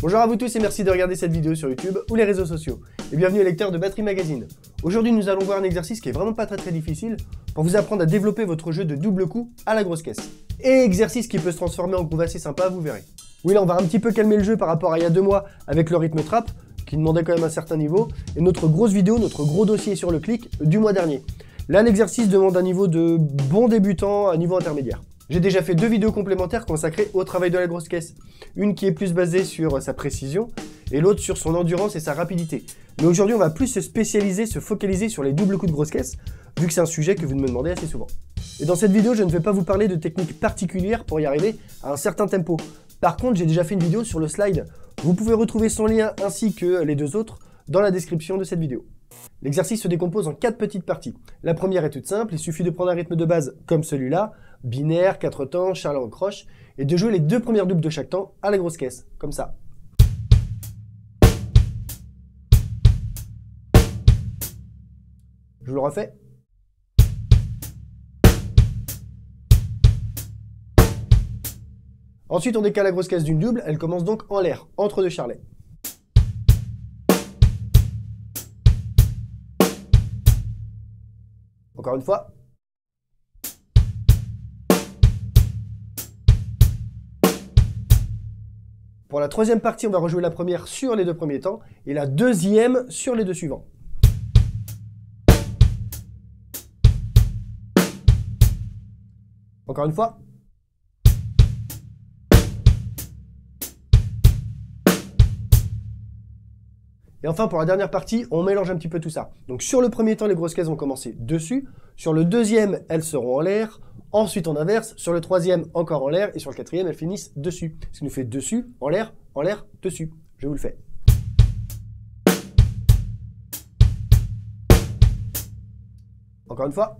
Bonjour à vous tous et merci de regarder cette vidéo sur YouTube ou les réseaux sociaux. Et bienvenue aux lecteurs de Batterie Magazine. Aujourd'hui nous allons voir un exercice qui est vraiment pas très difficile pour vous apprendre à développer votre jeu de double coup à la grosse caisse. Et exercice qui peut se transformer en groove assez sympa, vous verrez. Oui là on va un petit peu calmer le jeu par rapport à il y a 2 mois avec le rythme trap, qui demandait quand même un certain niveau, et notre grosse vidéo, notre gros dossier sur le clic du mois dernier. Là l'exercice demande un niveau de bon débutant à niveau intermédiaire. J'ai déjà fait 2 vidéos complémentaires consacrées au travail de la grosse caisse. Une qui est plus basée sur sa précision et l'autre sur son endurance et sa rapidité. Mais aujourd'hui, on va plus se spécialiser, se focaliser sur les doubles coups de grosse caisse, vu que c'est un sujet que vous me demandez assez souvent. Et dans cette vidéo, je ne vais pas vous parler de techniques particulières pour y arriver à un certain tempo. Par contre, j'ai déjà fait une vidéo sur le slide. Vous pouvez retrouver son lien ainsi que les 2 autres dans la description de cette vidéo. L'exercice se décompose en 4 petites parties. La première est toute simple, il suffit de prendre un rythme de base comme celui-là, binaire, 4 temps, charlet en croche, et de jouer les 2 premières doubles de chaque temps à la grosse caisse, comme ça. Je vous le refais. Ensuite, on décale la grosse caisse d'une double, elle commence donc en l'air, entre 2 charlets. Encore une fois. Pour la troisième partie, on va rejouer la première sur les 2 premiers temps et la deuxième sur les 2 suivants. Encore une fois. Et enfin, pour la dernière partie, on mélange un petit peu tout ça. Donc sur le premier temps, les grosses caisses vont commencer dessus. Sur le deuxième, elles seront en l'air. Ensuite, on inverse. Sur le troisième, encore en l'air. Et sur le quatrième, elles finissent dessus. Ce qui nous fait dessus, en l'air, dessus. Je vous le fais. Encore une fois.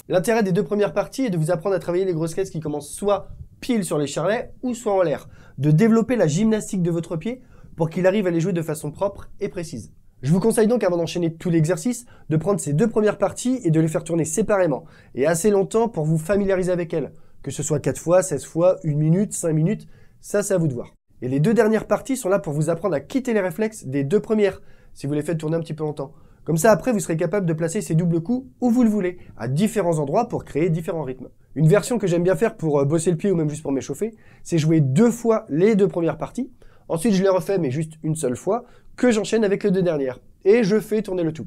L'intérêt des 2 premières parties est de vous apprendre à travailler les grosses caisses qui commencent soit pile sur les charlets ou soit en l'air. De développer la gymnastique de votre pied pour qu'il arrive à les jouer de façon propre et précise. Je vous conseille donc, avant d'enchaîner tout l'exercice, de prendre ces 2 premières parties et de les faire tourner séparément et assez longtemps pour vous familiariser avec elles. Que ce soit 4 fois, 16 fois, 1 minute, 5 minutes, ça c'est à vous de voir. Et les 2 dernières parties sont là pour vous apprendre à quitter les réflexes des 2 premières, si vous les faites tourner un petit peu longtemps. Comme ça, après, vous serez capable de placer ces doubles coups où vous le voulez, à différents endroits pour créer différents rythmes. Une version que j'aime bien faire pour bosser le pied ou même juste pour m'échauffer, c'est jouer 2 fois les 2 premières parties. Ensuite, je les refais, mais juste une seule fois, que j'enchaîne avec les 2 dernières. Et je fais tourner le tout.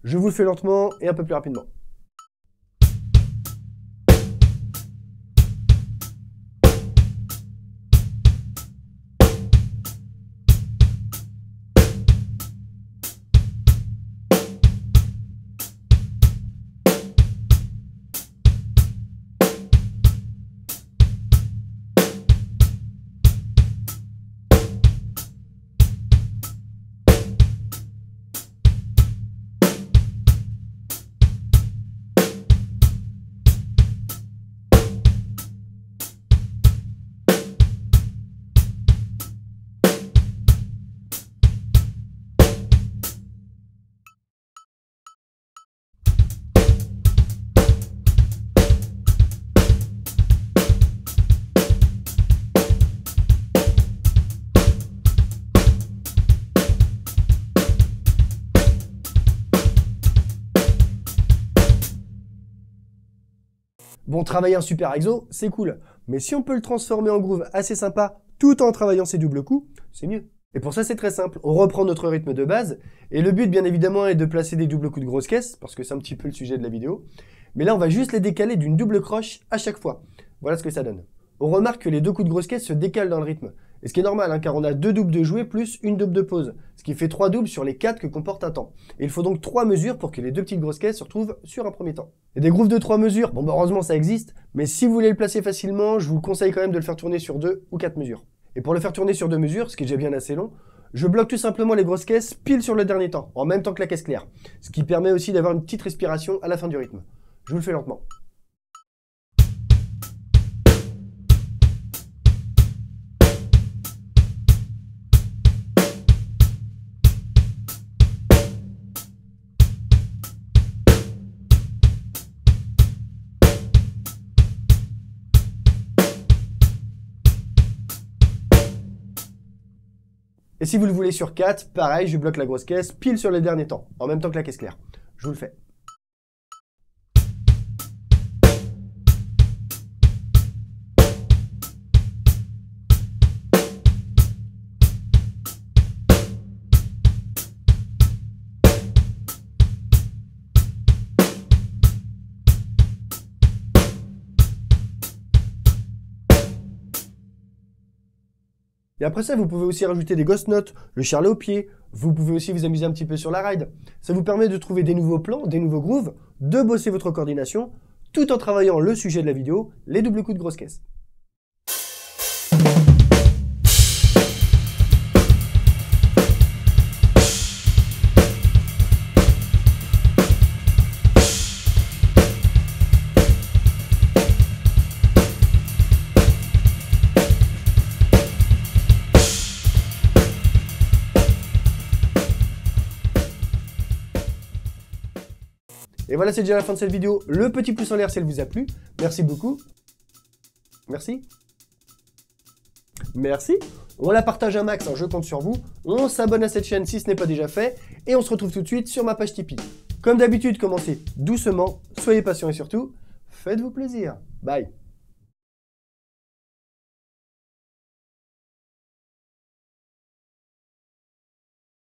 Je vous le fais lentement et un peu plus rapidement. Bon, travailler un super exo, c'est cool. Mais si on peut le transformer en groove assez sympa tout en travaillant ses doubles coups, c'est mieux. Et pour ça, c'est très simple. On reprend notre rythme de base. Et le but, bien évidemment, est de placer des doubles coups de grosse caisse, parce que c'est un petit peu le sujet de la vidéo. Mais là, on va juste les décaler d'une double croche à chaque fois. Voilà ce que ça donne. On remarque que les 2 coups de grosse caisse se décalent dans le rythme. Et ce qui est normal, hein, car on a 2 doubles de jouer plus une double de pause. Ce qui fait 3 doubles sur les 4 que comporte un temps. Et il faut donc 3 mesures pour que les 2 petites grosses caisses se retrouvent sur un premier temps. Et des grooves de 3 mesures, bon bah heureusement ça existe, mais si vous voulez le placer facilement, je vous conseille quand même de le faire tourner sur 2 ou 4 mesures. Et pour le faire tourner sur 2 mesures, ce qui est déjà bien assez long, je bloque tout simplement les grosses caisses pile sur le dernier temps, en même temps que la caisse claire. Ce qui permet aussi d'avoir une petite respiration à la fin du rythme. Je vous le fais lentement. Et si vous le voulez sur 4, pareil, je bloque la grosse caisse pile sur le dernier temps, en même temps que la caisse claire. Je vous le fais. Et après ça, vous pouvez aussi rajouter des ghost notes, le charlet au pied, vous pouvez aussi vous amuser un petit peu sur la ride. Ça vous permet de trouver des nouveaux plans, des nouveaux grooves, de bosser votre coordination, tout en travaillant le sujet de la vidéo, les doubles coups de grosse caisse. Et voilà, c'est déjà la fin de cette vidéo. Le petit pouce en l'air si elle vous a plu. Merci beaucoup. Merci. Merci. On la partage un max, hein, je compte sur vous. On s'abonne à cette chaîne si ce n'est pas déjà fait. Et on se retrouve tout de suite sur ma page Tipeee. Comme d'habitude, commencez doucement, soyez patient et surtout, faites-vous plaisir. Bye.